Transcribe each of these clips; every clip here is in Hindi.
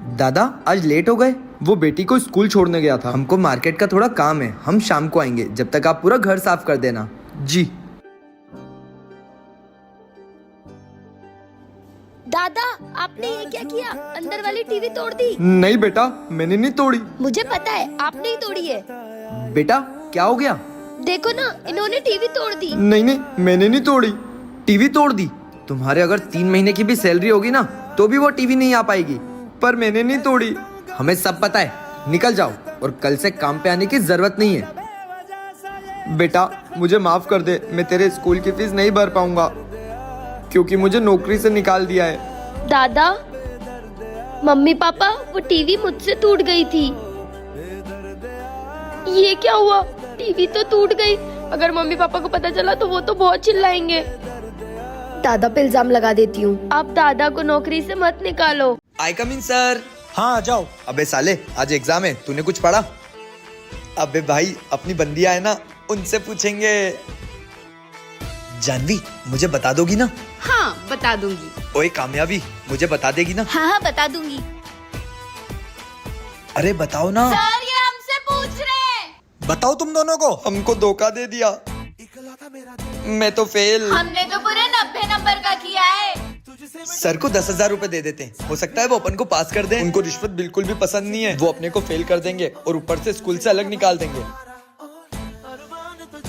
दादा आज लेट हो गए। वो बेटी को स्कूल छोड़ने गया था। हमको मार्केट का थोड़ा काम है, हम शाम को आएंगे। जब तक आप पूरा घर साफ कर देना। जी। दादा आपने ये क्या किया? अंदर वाली टीवी तोड़ दी। नहीं बेटा, मैंने नहीं तोड़ी। मुझे पता है आपने ही तोड़ी है। बेटा क्या हो गया? देखो ना, इन्होंने टीवी तोड़ दी। नहीं, मैंने नहीं तोड़ी। टीवी तोड़ दी? तुम्हारे अगर 3 महीने की भी सैलरी होगी ना तो भी वो टीवी नहीं आ पाएगी। पर मैंने नहीं तोड़ी। हमें सब पता है, निकल जाओ और कल से काम पे आने की जरूरत नहीं है। बेटा मुझे माफ कर दे, मैं तेरे स्कूल की फीस नहीं भर पाऊंगा क्योंकि मुझे नौकरी से निकाल दिया है। दादा, मम्मी पापा, वो टीवी मुझसे टूट गई थी। ये क्या हुआ? टीवी तो टूट गई। अगर मम्मी पापा को पता चला तो वो तो बहुत चिल्लाएंगे। दादा पे इल्जाम लगा देती हूँ। आप दादा को नौकरी से मत निकालो। आई कम इन सर। हाँ आ जाओ। अबे साले, आज एग्जाम है, तूने कुछ पढ़ा? अबे भाई, अपनी बंदियां है ना, उनसे पूछेंगे। जानवी, मुझे बता दोगी ना? हाँ बता दूंगी। ओए कामयाबी, मुझे बता देगी ना? हाँ हाँ बता दूंगी। अरे बताओ ना। सर ये हमसे पूछ रहे हैं। बताओ तुम दोनों को। हमको धोखा दे दिया। मैं तो फेल। हमने तो पूरे 90 नंबर का किया है। सर को 10,000 रुपए दे देते हैं, हो सकता है वो अपन को पास कर दें। उनको रिश्वत बिल्कुल भी पसंद नहीं है, वो अपने को फेल कर देंगे और ऊपर से स्कूल से अलग निकाल देंगे।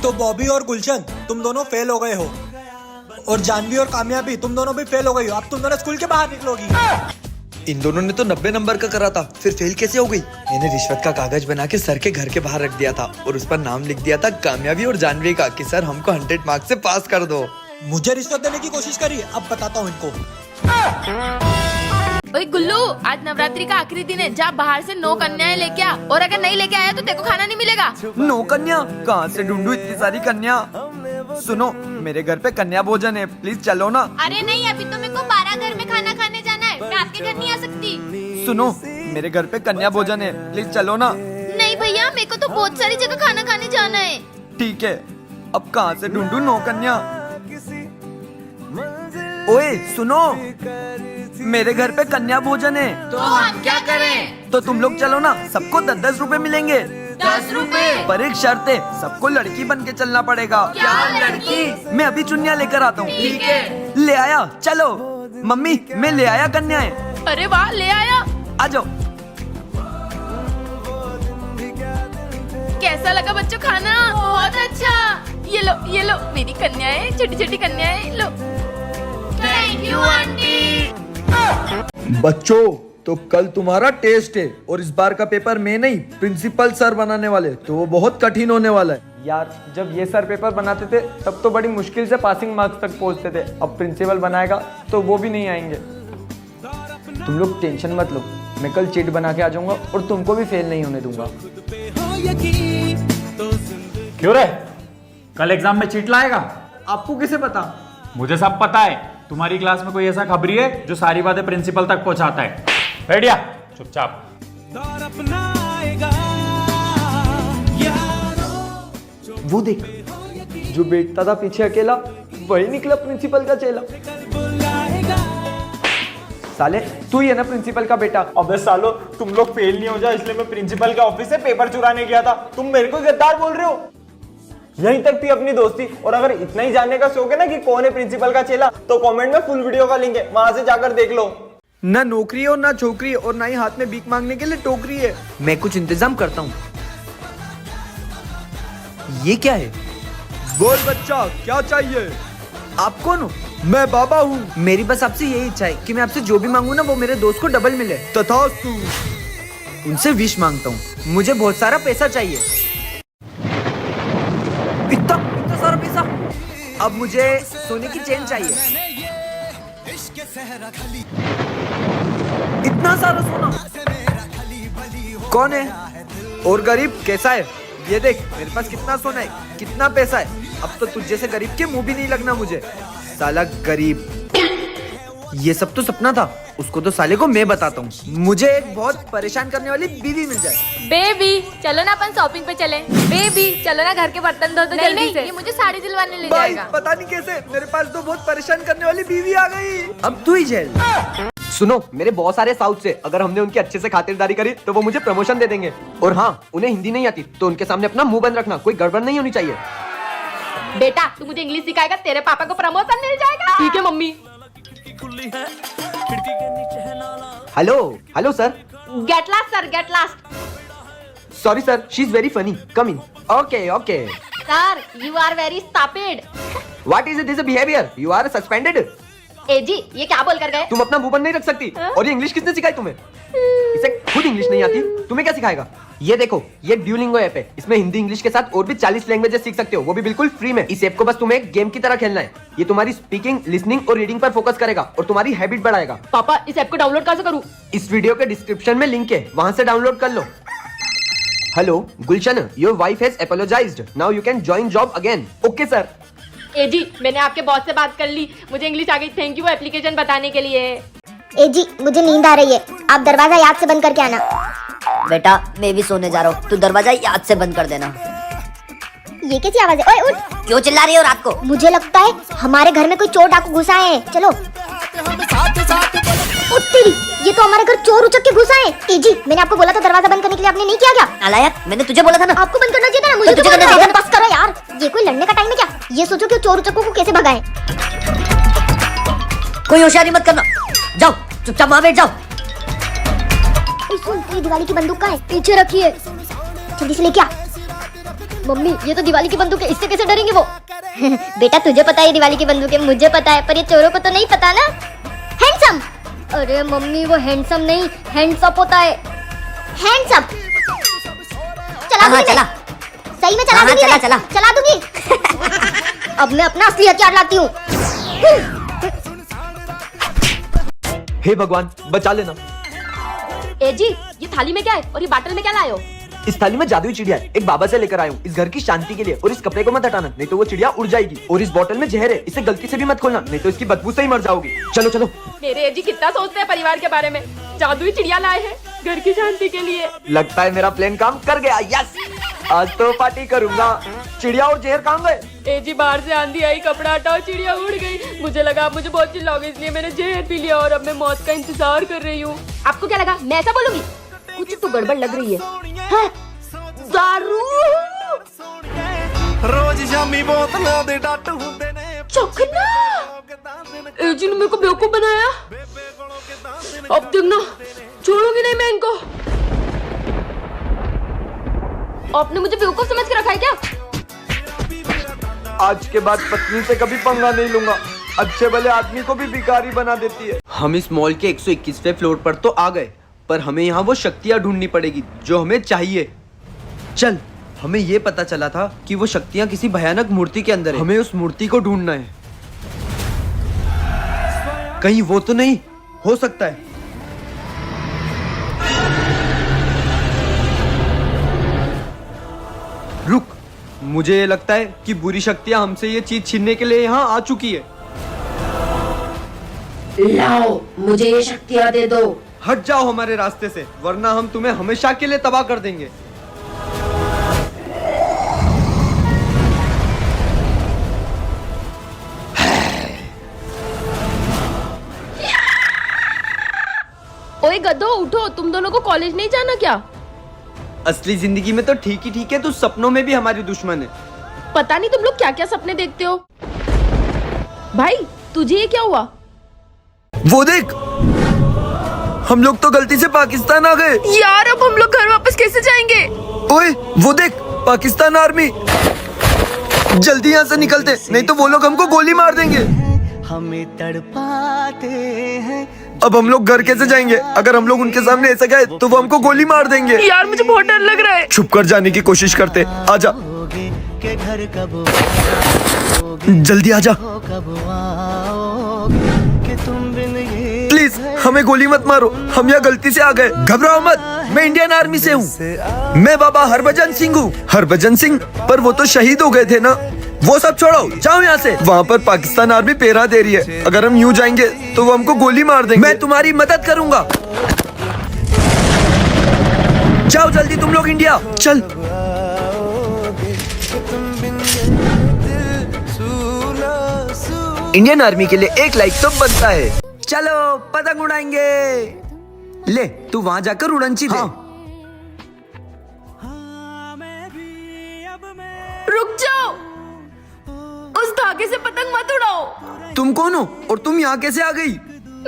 तो बॉबी और गुलशन तुम दोनों फेल हो गए हो और जानवी और कामयाबी तुम दोनों भी फेल हो गई हो। अब तुम दोनों स्कूल के बाहर निकलोगी। इन दोनों ने तो 90 नंबर का करा था, फिर फेल कैसे हो गई? मैंने रिश्वत का कागज बना के सर के घर के बाहर रख दिया था और उस पर नाम लिख दिया था कामयाबी और जानवी का कि सर हमको 100 मार्क्स से पास कर दो। मुझे रिश्वत देने की कोशिश करी, अब बताता हूँ इनको। ओए गुल्लू, आज नवरात्रि का आखिरी दिन है, जा बाहर से 9 कन्याएं लेके आ और अगर नहीं लेके आया तो तेरे को खाना नहीं मिलेगा। 9 कन्या? कहाँ से ढूंढूं इतनी सारी कन्या? सुनो, मेरे घर पे कन्या भोजन है, प्लीज चलो ना। अरे नहीं, अभी तो मेरे को 12 घर में खाना खाने जाना है, मैं आपके घर नहीं आ सकती। सुनो, मेरे घर पे कन्या भोजन है, प्लीज चलो ना। नहीं भैया, मेरे को तो बहुत सारी जगह खाना खाने जाना है। ठीक है, अब कहाँ से ढूंढूं 9 कन्या? ओए सुनो, मेरे घर पे कन्या भोजन है। तो हम क्या करें? तो तुम लोग चलो ना, सबको 10-10 रुपए मिलेंगे। 10 रुपए? पर एक शर्त है, सबको लड़की बन के चलना पड़ेगा। क्या लड़की? मैं अभी चुन्नियाँ लेकर आता हूँ। ठीक है। ले आया? चलो। मम्मी, मैं ले आया कन्याएं। अरे वाह, ले आया। आ जाओ। कैसा लगा बच्चों खाना? बहुत अच्छा। ये लो मेरी कन्याएं, छोटी छोटी कन्याएं, लो। Thank you aunty. बच्चों, तो कल तुम्हारा टेस्ट है और इस बार का पेपर मैं नहीं, प्रिंसिपल सर बनाने वाले, तो वो बहुत कठिन होने वाला है। यार, जब ये सर पेपर बनाते थे तब तो बड़ी मुश्किल से पासिंग मार्क्स तक पहुंचते थे। अब प्रिंसिपल बनाएगा तो वो भी नहीं आएंगे। तुम लोग टेंशन मत लो, मैं कल चिट बना के आ जाऊंगा और तुमको भी फेल नहीं होने दूंगा। क्यों रे, कल एग्जाम में चीट लाएगा? आपको कैसे पता? मुझे सब पता है। तुम्हारी क्लास में कोई ऐसा खबरी है जो सारी बातें प्रिंसिपल तक पहुंचाता है? बैठ जा चुपचाप। वो देख, जो बैठता था पीछे अकेला, वही निकला प्रिंसिपल का चेला। साले, तू ही है ना प्रिंसिपल का बेटा? अबे सालो, तुम लोग फेल नहीं हो जाए इसलिए मैं प्रिंसिपल के ऑफिस से पेपर चुराने गया था। तुम मेरे को गद्दार बोल रहे हो? यहीं तक थी अपनी दोस्ती। और अगर इतना ही जानने का शौक है ना कि कौन है प्रिंसिपल का चेला, तो कमेंट में फुल वीडियो का लिंक है, वहां से जाकर देख लो। ना नौकरी और ना छोकरी और ना ही हाथ में भीख मांगने के लिए टोकरी है। मैं कुछ इंतजाम करता हूँ। ये क्या है? बोल बच्चा, क्या चाहिए? आप कौन हो? मैं बाबा हूँ। मेरी बस आपसे यही इच्छा है कि मैं आपसे जो भी मांगू ना वो मेरे दोस्त को डबल मिले। तथास्तु। उनसे विश मांगता हूँ, मुझे बहुत सारा पैसा चाहिए। इतना सारा पैसा? अब मुझे सोने की चेन चाहिए। इतना सारा सोना? कौन है? और गरीब कैसा है? ये देख, मेरे पास कितना सोना है, कितना पैसा है। अब तो तुझ जैसे गरीब के मुंह भी नहीं लगना मुझे। साला गरीब। ये सब तो सपना था, उसको तो साले को मैं बताता हूँ। मुझे एक बहुत परेशान करने वाली बीवी मिल जाए। बेबी चलो ना अपन शॉपिंग पे चलें। बेबी चलो ना घर के बर्तन धो दो जल्दी से। ये मुझे साड़ी दिलवाने ले भाई जाएगा। पता नहीं कैसे मेरे पास तो बहुत परेशान करने वाली बीवी आ गई। अब तू ही झेल। सुनो, मेरे बहुत सारे साउथ से, अगर हमने उनकी अच्छे से खातिरदारी करी तो वो मुझे प्रमोशन दे देंगे। और हाँ, उन्हें हिंदी नहीं आती तो उनके सामने अपना मुंह बंद रखना, कोई गड़बड़ नहीं होनी चाहिए। बेटा तू मुझे इंग्लिश सिखाएगा, तेरे पापा को प्रमोशन मिल जाएगा। ठीक है mummy. Hello hello sir. Get lost sir, get lost. Sorry sir, she is very funny, come in. Okay okay. Sir you are very stupid. What is this behaviour? You are suspended. ए जी ये क्या बोल कर गए? तुम अपना मुंह बंद नहीं रख सकती। और ये इंग्लिश किसने सिखाई तुम्हें? इसे खुद इंग्लिश नहीं आती, तुम्हें क्या सिखाएगा? ये देखो, ये ड्यूलिंगो ऐप है। इसमें हिंदी इंग्लिश के साथ और भी 40 लैंग्वेजेस सीख सकते हो, वो भी बिल्कुल फ्री में। इस ऐप को बस तुम्हें एक गेम की तरह खेलना है। ये तुम्हारी स्पीकिंग, लिसनिंग और रीडिंग पर फोकस करेगा और तुम्हारी हैबिट बढ़ाएगा। पापा इस ऐप को डाउनलोड कैसे करूँ? इस वीडियो के डिस्क्रिप्शन में लिंक है, वहां से डाउनलोड कर लो। Hello Gulshan, your wife has apologised, now you can join job again. Okay sir. ए जी मैंने आपके बॉस से बात कर ली, मुझे इंग्लिश आ गई। थैंक यू एप्लीकेशन बताने के लिए। ए जी मुझे नींद आ रही है, आप दरवाजा याद से बंद करके आना। बेटा मैं भी सोने जा रहा हूँ, तू दरवाजा याद से बंद कर देना। ये कैसी आवाज है? ओए उठ। क्यों चिल्ला रही हो रात को? मुझे लगता है हमारे घर में कोई चोर डाकू घुसा है। चलो। उठ तेरी, ये तो हमारे घर चोर उचक के घुसा है। ए जी मैंने आपको बोला था दरवाजा बंद करने के लिए, आपने नहीं किया क्या? नालायक, मैंने तुझे बोला था ना। आपको बंद करना चाहिए था ना, मुझे तो तो तुझे करना चाहिए था। बस करो यार, ये कोई लड़ने का टाइम है क्या? ये सोचो कि चोर उचकों को कैसे भगाएं। कोई होशियारी मत करना, जाओ चुपचाप वहाँ बैठ जाओ। सुन, ये दिवाली की बंदूक कहाँ है? पीछे रखी है, जल्दी से लेके आ। मम्मी ये तो दिवाली की बंदूक है, इससे कैसे डरेंगे वो? बेटा तुझे पता है दिवाली की बंदूक है, मुझे पता है, पर ये चोरों को तो नहीं पता ना। हैंडसम। अरे मम्मी वो हैंडसम नहीं, हैंड्स अप होता है। Hands up. चला दूंगी चला। मैं। सही में चला हाँ, दूंगी चला, मैं। चला। चला दूंगी। अब मैं अपना असली हथियार लाती हूँ। हे भगवान बचा लेना। ए जी ये थाली में क्या है और ये बाटल में क्या लाए हो? इस थाली में जादुई चिड़िया है, एक बाबा से लेकर आया हूँ इस घर की शांति के लिए। और इस कपड़े को मत हटाना, नहीं तो वो चिड़िया उड़ जाएगी। और इस बोतल में जहर है, इसे गलती से भी मत खोलना, नहीं तो इसकी बदबू से ही मर जाओगी। चलो चलो। मेरे ए जी कितना सोचते हैं परिवार के बारे में। जादुई चिड़िया लाए हैं घर की शांति के लिए। लगता है मेरा प्लान काम कर गया। यस, आज तो पार्टी करूंगा। चिड़िया और जहर काम गए। ए जी बाहर से आंधी आई, कपड़ा हटाओ, चिड़िया उड़ गई। मुझे लगा आप मुझे बहुत चिल्लाओगे, इसलिए मैंने जहर पी लिया और अब मैं मौत का इंतजार कर रही हूँ। आपको क्या लगा मैं ऐसा बोलूंगी? कुछ तो गड़बड़ लग रही है। दारू रोज शामी बोतलों दे डट हुंदे ने चखना। ए जी ने मेरे को बेवकूफ बनाया, अब देखना छोड़ूंगी नहीं मैं इनको। आपने मुझे बेवकूफ समझ के रखा है क्या? आज के बाद पत्नी से कभी पंगा नहीं लूंगा, अच्छे भले आदमी को भी भिखारी बना देती है। हम इस मॉल के 121वें फ्लोर पर तो आ गए, पर हमें यहाँ वो शक्तियाँ ढूंढनी पड़ेगी जो हमें चाहिए। चल, हमें ये पता चला था कि वो शक्तियाँ किसी भयानक मूर्ति के अंदर है। हमें उस मूर्ति को ढूंढना है। कहीं वो तो नहीं हो सकता है। रुक, मुझे ये लगता है कि बुरी शक्तियाँ हमसे ये चीज छीनने के लिए यहाँ आ चुकी है। लाओ मुझे ये शक्तियाँ दे दो। हट जाओ हमारे रास्ते से, वरना हम तुम्हें हमेशा के लिए तबाह कर देंगे। ओए गधो उठो, तुम दोनों को कॉलेज नहीं जाना क्या? असली जिंदगी में तो ठीक ही ठीक है, तू सपनों में भी हमारी दुश्मन है। पता नहीं तुम लोग क्या क्या सपने देखते हो। भाई तुझे ये क्या हुआ? वो देख, हम लोग तो गलती से पाकिस्तान आ गए। यार अब हम लोग घर वापस कैसे जाएंगे? ओए वो देख, पाकिस्तान आर्मी। जल्दी यहाँ से निकलते, नहीं तो वो लोग हमको गोली मार देंगे। हमें तड़पाते हैं। अब हम लोग घर कैसे जाएंगे? अगर हम लोग उनके सामने ऐसा गए तो वो हमको गोली मार देंगे। यार मुझे बहुत डर लग रहा है। छुप कर जाने की कोशिश करते, आजा के घर कब जल्दी आजा कब आओगे कि तुम बिन ये प्लीज, हमें गोली मत मारो, हम यहाँ गलती से आ गए। घबराओ मत, मैं इंडियन आर्मी से हूँ। मैं बाबा हरभजन सिंह हूँ। हरभजन सिंह, पर वो तो शहीद हो गए थे ना। वो सब छोड़ो, जाओ यहाँ से। वहाँ पर पाकिस्तान आर्मी पहरा दे रही है, अगर हम यूँ जाएंगे तो वो हमको गोली मार देंगे। मैं तुम्हारी मदद करूँगा। जाओ जल्दी तुम लोग इंडिया, चल। इंडियन आर्मी के लिए एक लाइक तो बनता है। चलो पतंग उड़ाएंगे। ले तू वहां जाकर उड़नची दे। रुक जाओ, उस धागे से पतंग मत उड़ाओ। तुम कौन हो और तुम यहाँ कैसे आ गई?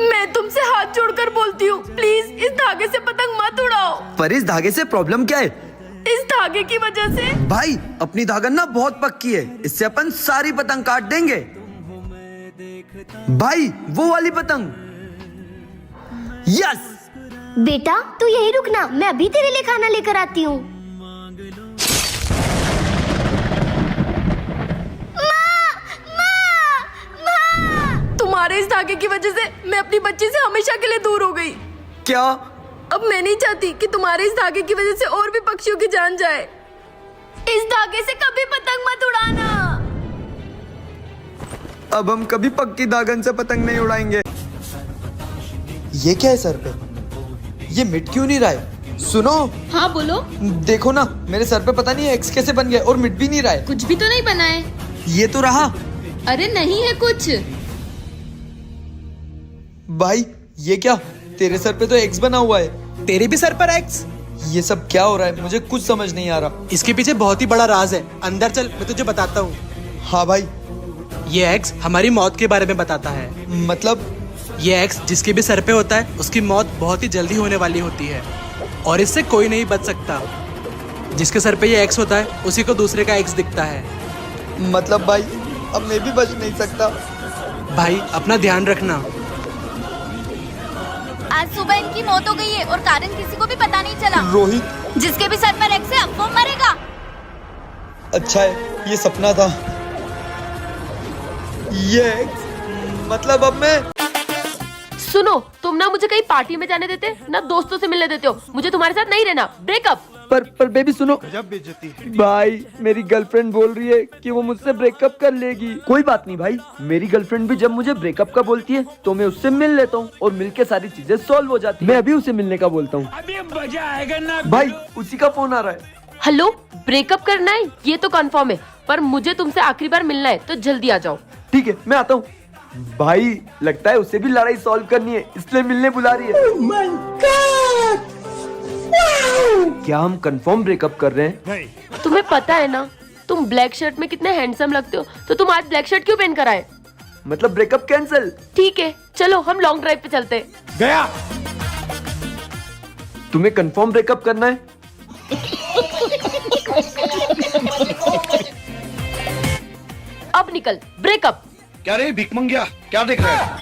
मैं तुमसे हाथ जोड़कर बोलती हूँ, प्लीज इस धागे से पतंग मत उड़ाओ। पर इस धागे से प्रॉब्लम क्या है? इस धागे की वजह से। भाई अपनी धागन ना बहुत पक्की है, इससे अपन सारी पतंग काट देंगे। भाई वो वाली पतंग। यस। बेटा तू यही रुकना, मैं अभी तेरे लिए खाना लेकर आती हूँ। तुम्हारे इस धागे की वजह से मैं अपनी बच्ची से हमेशा के लिए दूर हो गई। क्या? अब मैं नहीं चाहती कि तुम्हारे इस धागे की वजह से और भी पक्षियों की जान जाए। इस धागे से कभी पतंग मत उड़ाना। अब हम कभी पक्की धागन से पतंग नहीं उड़ाएंगे। ये क्या है सर पे? ये मिट क्यों नहीं रहा है? सुनो। हाँ बोलो। देखो ना मेरे सर पे पता नहीं एक्स कैसे बन गया और मिट भी नहीं रहा है। कुछ भी तो नहीं बना है। ये तो रहा। अरे नहीं है कुछ। भाई ये क्या? तेरे सर पे तो एक्स बना हुआ है। तेरे भी सर पर एक्स? ये सब क्या हो रहा है? मुझे कुछ समझ नहीं आ रहा। इसके पीछे बहुत ही बड़ा राज है, अंदर चल मैं तुझे बताता हूँ। हाँ भाई। ये एक्स हमारी मौत के बारे में बताता है। मतलब? ये एक्स जिसके भी सर पे होता है उसकी मौत बहुत ही जल्दी होने वाली होती है और इससे कोई नहीं बच सकता। जिसके सर पे ये एक्स होता है उसी को दूसरे का एक्स दिखता है। मतलब भाई अब मैं भी बच नहीं सकता। भाई अपना ध्यान रखना। आज सुबह इनकी मौत हो गई है और कारण किसी को भी पता नहीं चला। रोहित। जिसके भी सर पर एक्स है अब वो मरेगा। अच्छा है ये सपना था। ये एक्स मतलब अब मैं। सुनो, तुम ना मुझे कहीं पार्टी में जाने देते ना दोस्तों से मिलने देते हो। मुझे तुम्हारे साथ नहीं रहना। ब्रेकअप। पर बेबी सुनो। भाई मेरी गर्लफ्रेंड बोल रही है कि वो मुझसे ब्रेकअप कर लेगी। कोई बात नहीं भाई, मेरी गर्लफ्रेंड भी जब मुझे ब्रेकअप का बोलती है तो मैं उससे मिल लेता हूँ और मिलके सारी चीजें सॉल्व हो जाती है। मैं अभी उसे मिलने का बोलता हूँ। अभी मजा आएगा ना। भाई उसी का फोन आ रहा है। हेलो, ब्रेकअप करना है ये तो कंफर्म है, पर मुझे तुमसे आखिरी बार मिलना है तो जल्दी आ जाओ। ठीक है मैं आता हूँ। भाई लगता है उसे भी लड़ाई सॉल्व करनी है इसलिए मिलने बुला रही है। Oh my God! क्या हम कंफर्म ब्रेकअप कर रहे हैं? तुम्हें पता है ना तुम ब्लैक शर्ट में कितने हैंडसम लगते हो, तो तुम आज ब्लैक शर्ट क्यों पहन कर आए? मतलब ब्रेकअप कैंसिल। ठीक है चलो हम लॉन्ग ड्राइव पे चलते हैं। गया। तुम्हें कंफर्म ब्रेकअप करना है? अब निकल। ब्रेकअप। क्या रे भिख मंगिया, क्या देख रहा है?